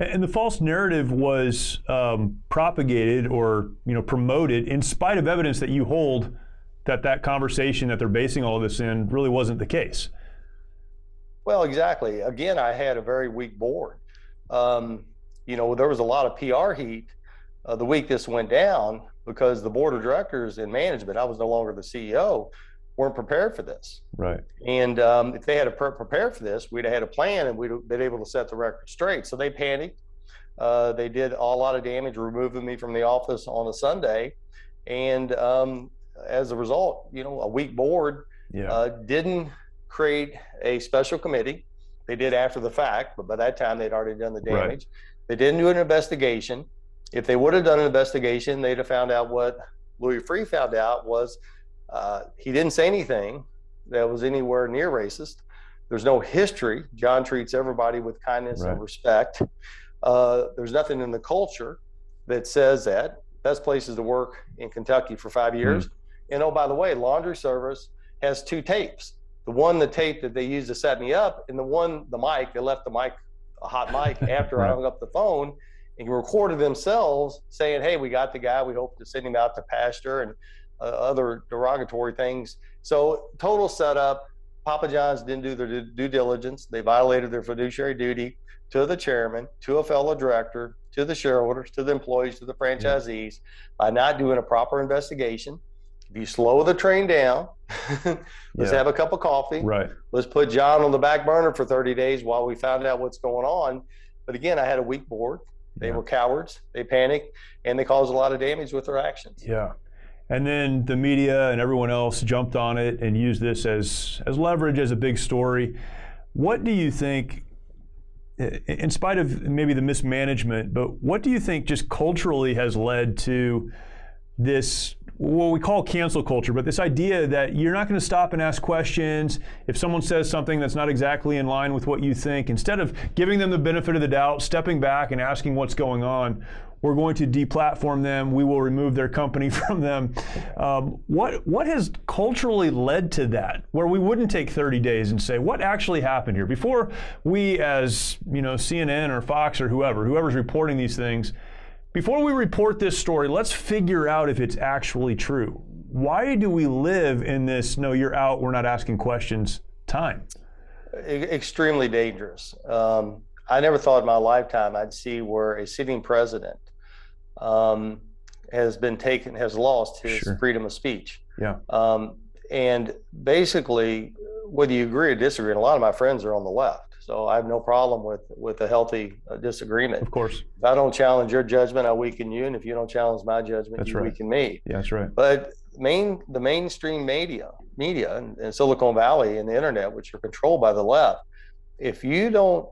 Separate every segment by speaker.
Speaker 1: And the false narrative was propagated or promoted in spite of evidence that you hold that conversation that they're basing all of this in really wasn't the case.
Speaker 2: Well, exactly. Again, I had a very weak board. There was a lot of PR heat the week this went down because the board of directors and management, I was no longer the CEO, weren't prepared for this.
Speaker 1: Right.
Speaker 2: And if they had prepared for this, we'd have had a plan and we'd have been able to set the record straight. So they panicked. They did a lot of damage, removing me from the office on a Sunday. And as a result, a weak board didn't create a special committee. They did after the fact, but by that time they'd already done the damage. Right. They didn't do an investigation. If they would have done an investigation, they'd have found out what Louis Freeh found out was he didn't say anything that was anywhere near racist. There's no history. John treats everybody with kindness and respect. There's nothing in the culture that says that. Best places to work in Kentucky for 5 years. And oh, by the way, laundry service has 2 tapes. The tape that they used to set me up, and the mic, they left a hot mic after I hung up the phone, and recorded themselves saying, hey, we got the guy, we hope to send him out to pasture, and other derogatory things. So total setup. Papa John's didn't do their due diligence. They violated their fiduciary duty to the chairman, to a fellow director, to the shareholders, to the employees, to the franchisees by not doing a proper investigation. If you slow the train down, let's have a cup of coffee.
Speaker 1: Right.
Speaker 2: Let's put John on the back burner for 30 days while we found out what's going on. But again, I had a weak board. They were cowards. They panicked, and they caused a lot of damage with their actions.
Speaker 1: Yeah. And then the media and everyone else jumped on it and used this as leverage, as a big story. What do you think, in spite of maybe the mismanagement, but what do you think just culturally has led to this, what we call cancel culture, but this idea that you're not going to stop and ask questions if someone says something that's not exactly in line with what you think? Instead of giving them the benefit of the doubt, stepping back and asking what's going on, we're going to deplatform them. We will remove their company from them. What has culturally led to that, where we wouldn't take 30 days and say, what actually happened here? Before we, as CNN or Fox or whoever's reporting these things, before we report this story, let's figure out if it's actually true. Why do we live in this, no, you're out, we're not asking questions time?
Speaker 2: Extremely dangerous. I never thought in my lifetime I'd see where a sitting president has lost his freedom of speech.
Speaker 1: Yeah.
Speaker 2: And basically, whether you agree or disagree, and a lot of my friends are on the left, so I have no problem with a healthy disagreement.
Speaker 1: Of course.
Speaker 2: If I don't challenge your judgment, I weaken you, and if you don't challenge my judgment, you weaken me.
Speaker 1: Yeah, that's right.
Speaker 2: But the mainstream media in Silicon Valley and the internet, which are controlled by the left, if you don't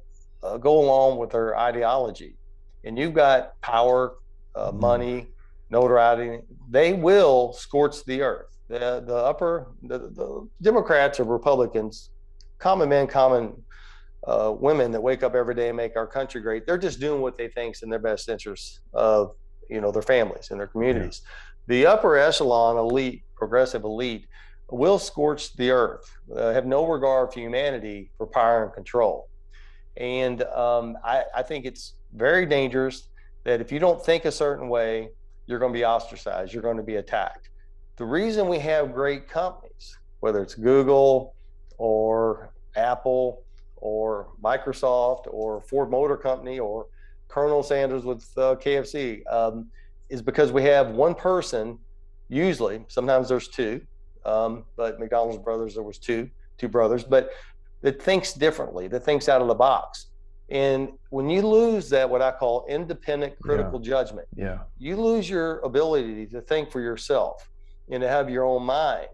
Speaker 2: go along with their ideology, and you've got power, money, notoriety, they will scorch the earth. The Democrats or Republicans, common men, common women that wake up every day and make our country great, they're just doing what they think's in their best interests of their families and their communities. The upper echelon elite, progressive elite, will scorch the earth, have no regard for humanity, for power and control. And I think it's very dangerous that if you don't think a certain way, you're going to be ostracized, you're going to be attacked. The reason we have great companies, whether it's Google or Apple or Microsoft or Ford Motor Company or Colonel Sanders with KFC, is because we have one person, usually, sometimes there's 2, but McDonald's brothers, there was two brothers, but that thinks differently, that thinks out of the box. And when you lose that, what I call independent critical judgment, you lose your ability to think for yourself and to have your own mind,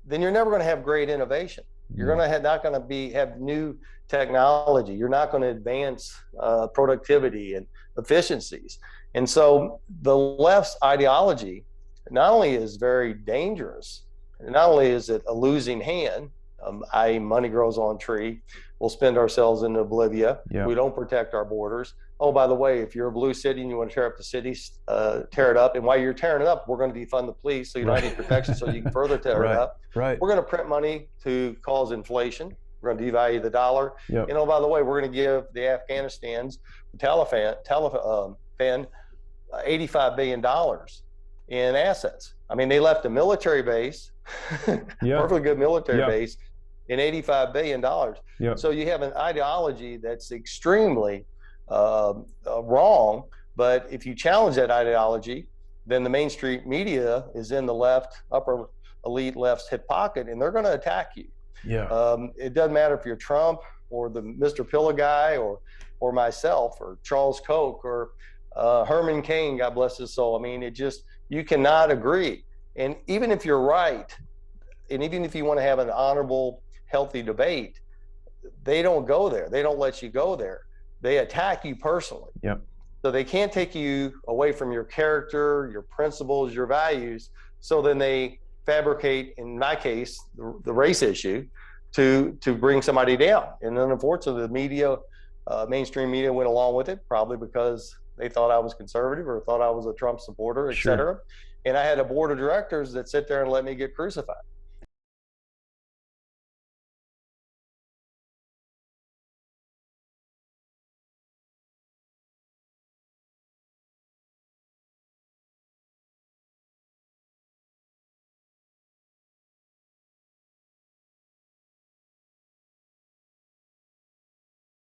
Speaker 2: then you're never going to have great innovation. You're going to not going to have new technology. You're not going to advance productivity and efficiencies. And so the left's ideology not only is very dangerous, not only is it a losing hand, i.e. money grows on tree, we'll spend ourselves into oblivion. We don't protect our borders. Oh, by the way, if you're a blue city and you want to tear up the city, tear it up. And while you're tearing it up, we're going to defund the police so you don't have any protection so you can further tear it up.
Speaker 1: We're
Speaker 2: going to print money to cause inflation. We're going to devalue the dollar.
Speaker 1: Yep.
Speaker 2: You know, by the way, we're going to give the Afghanistan's Taliban $85 billion in assets. I mean, they left a military base, perfectly good military base, in $85 billion.
Speaker 1: Yep.
Speaker 2: So you have an ideology that's extremely wrong. But if you challenge that ideology, then the mainstream media is in the left, upper elite left's hip pocket, and they're going to attack you.
Speaker 1: Yeah.
Speaker 2: It doesn't matter if you're Trump or the Mr. Pillow guy or myself or Charles Koch or Herman Cain, God bless his soul. I mean, you cannot agree. And even if you're right, and even if you want to have an honorable, healthy debate, they don't go there. They don't let you go there. They attack you personally.
Speaker 1: Yep.
Speaker 2: So they can't take you away from your character, your principles, your values. So then they fabricate, in my case, the race issue to bring somebody down. And then unfortunately, the media, mainstream media went along with it, probably because they thought I was conservative or thought I was a Trump supporter, et cetera. And I had a board of directors that sit there and let me get crucified.